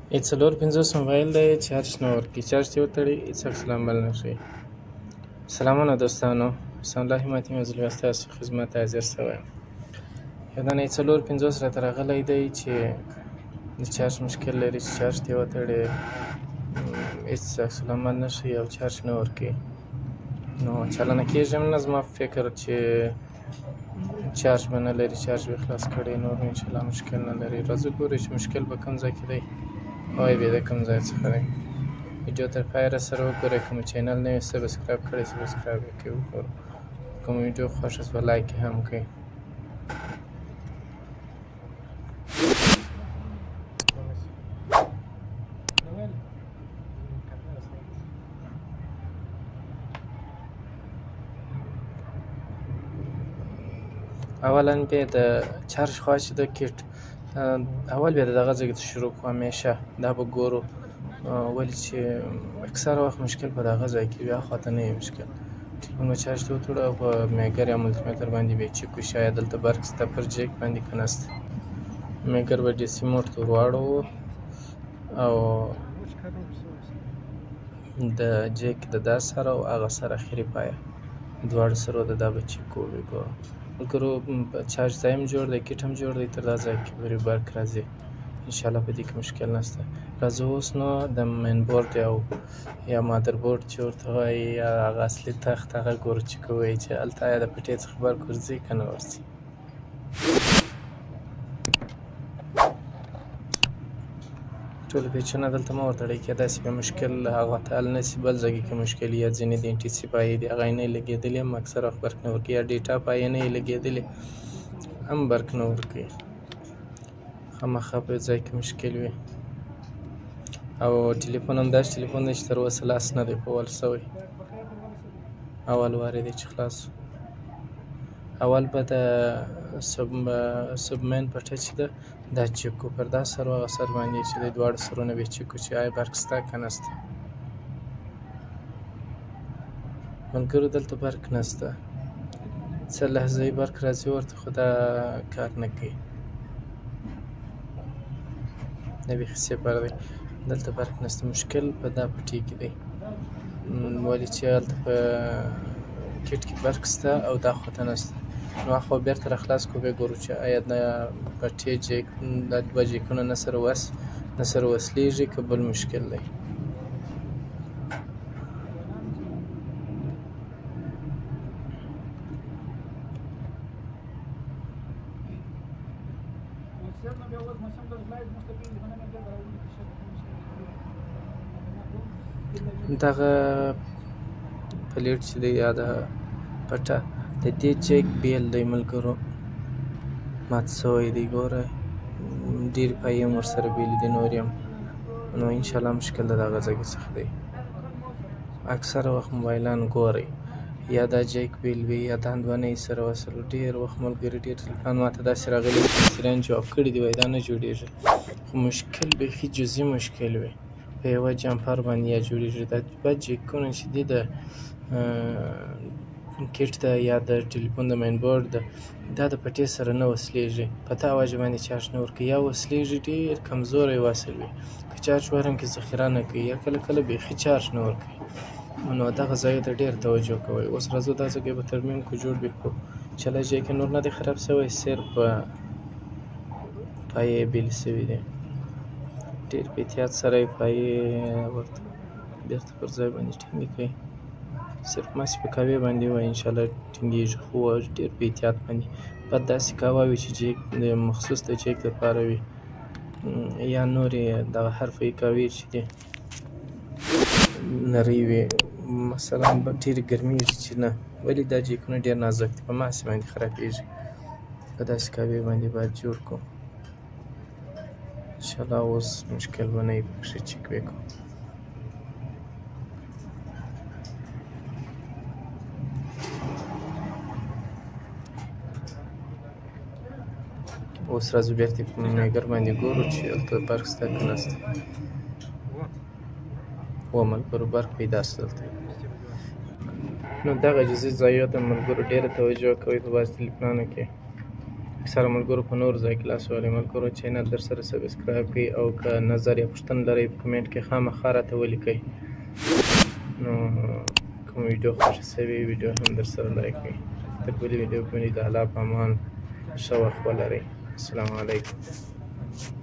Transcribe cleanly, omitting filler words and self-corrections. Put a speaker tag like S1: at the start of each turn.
S1: څلور 50 موبایل دی چارج نه ورکوي چارج ته یې وتړئ هېڅ عکس العمل نه ښیي. سلامونه دوستانو، حسن الله همتي یو ځل بیا ستاسو خدمت ته حاضر شوی یم. یو دانه 450 راته راغلی دی چې د چارج مشکل لري چې چارج ته یې وتړې هېڅ عکس العمل نه ښیي او چارج نه ورکوي. نو چالانه کېږم نه، زما په فکر چې چارج به نه لري، چارج به خلاص کړی، نور به انشاءالله مشکل نه لري. راځو ګورو چې مشکل به کوم ځای کې دی او بیا د کوم ځای څخه دی. ویډیو تر پایه راسره وګورئ. کوم چینل نه وي سبسکرایب کړی سبسکرایب یې کړئ. وګورو کوم ویډیو خوښه شوه لایک یې هم کړئ. اولا بیا د چارج خوا چې د کیټ اول بیا د دغه ځای ته شروع کړو. همیشه دا به ګورو ولې چې اکثره وخت مشکل په دغه ځای کې بیا خواته نه وي مشکل. ټلفون به چارج ته وتړو او په میګر یا ملټیمیټر باندې به یې چک کړو شاید دلته برق شته پر جیک باندې که نسته. میګر به ډي سي موډ ته ور واړوو او د جیک د دا سره او هغه سره اخري پایه دواړو سره د دا به چک کوو. ګورو ملګرو چارج ځای هم جوړ دی، کیټ هم جوړ دی، تر دا ځای کې پورې برق راځي. انشاءالله په دې کې مشکل نشته. راځو اوس نو د مین بورډ یا مادر بورډ چې ورته وایي یا هغه اصلي تخت هغه ګورو چې کوی چې هلته آیا د پټۍ څخه برق ورځي که نه ورځي. ټول پیچونه دلته مه ورتړئ، کیدای شي بیا مشکل هغه ته حل نه شي، بل ځای کې مشکل یا ځینې د انټي سي پایې دي هغه یې نه لګېدلې هم اکثره وخت برق نه ورکوي، یا ډیټا پایې نه یې لګېدلې هم برق نه ورکوي. خامخا په یو ځای کې مشکل وي. او ټلیفون هم داسې ټلیفون دی چې تر اوسه لاس نه دی په ول شوی، اول وارې دی چې خلاص شو. اول به د سبمین پټه چې ده دا چک کړو پر دا سر او هغه سر باندې چې دی دواړو سرونه به یې چک کړو چې آیا برق شته که نشته. ملګرو دلته برق نشته، څه لحظه یې برق راځي ورته خو دا کار نه کوي، دا بیخي صفر دی. دلته برق نشته، مشکل په دا پټۍ کې دی ولې چې هلته په کیټ کې برق شته او دا خواته نشته. نو اخوا بیرته راخلاص کړو بیا ګورو چې آیا دا پټۍ جیک دا دوه جیکونه نه سره وصلېږي که بل مشکل دی. دغه پلیټ چې دی یا د پټه د دې جیک بیل دی ملګرو، مات شوی دی. ګوره ډېرې پایې هم ورسره بیلې دي نورې هم. نو انشاءالله مشکل د دغه ځای څخه دی. اکثره وخت موبایلان ګورئ یا دا جیک بیل وي یا دا هندوانه یې سره وصل. ډېر وخت ملګري ډېر ټلفان ماته داسې راغلي چې سیرین جواب کړي دي وایي دا نه جوړېږي، خو مشکل بیخي جزئي مشکل وي په یوه جمپر باندې یا جوړېږي. دا دوه جیکونه چې دي د کیټ ده یا د ټلیفون د مین بورډ ده دا د پټۍ سره نه وصلېږي، په تا وجه باندې چارج نه ورکوي، یا وصلېږي ډېر کمزوری وصل وي که چارج ورم کې ذخیره نه کوي، یا کله کله بیخي چارج نه ورکوي. نو دغه ځایو ته ډېر توجه کوئ. اوس راځو دا ځای به ترمیم کړو جوړ به کړو. چله جای کې نور نه دی خراب شوی، صرف پایې یې بیلې شوي دي. ډېر په احتیاط سره یې پایې ورته بېرته پر ځای باندې ټینګې کړئ. صرف ماسې په کاوې باندې وایي انشاءالله ټینګېږي، خو ډېر په احتیاط باندې. باید داسې کاوه وي چې جیک د مخصوص د جیک لپاره وي، یا نورې دغه حرفې کاوې چې دي نرۍ وي. مثلا ډېرې ګرمېږي چې نه، ولې دا جیکونه ډېر نازک دي په ماسې باندې خرابېږي. په داسې کاوې باندې باید جوړ کړو. انشاءالله اوس مشکل به نه وي پکښې چک به یې کړو. اوس راځو بېرته په میګر باندې ګورو چې هلته برق شته که نشته. ملګرو برق پیدا شو دلته. نو دغه جزئي ځایو ته ملګرو ډېره توجه کوئ په بعضې ټلیفونانو کې اکثره ملګرو په نور ځای کې لاس وهلی. ملګرو چینل در سره سبسکرایب کړئ او که نظر یا پوښتنه لرئ په کمنټ کې خامخا راته ولیکئ. نو کوم ویډیو خوښه شوې ویډیو هم در سره لایک کړئ. تر بلې ویډیو پورې د الله په امان ښه وخت ولرئ. السلام علیکم.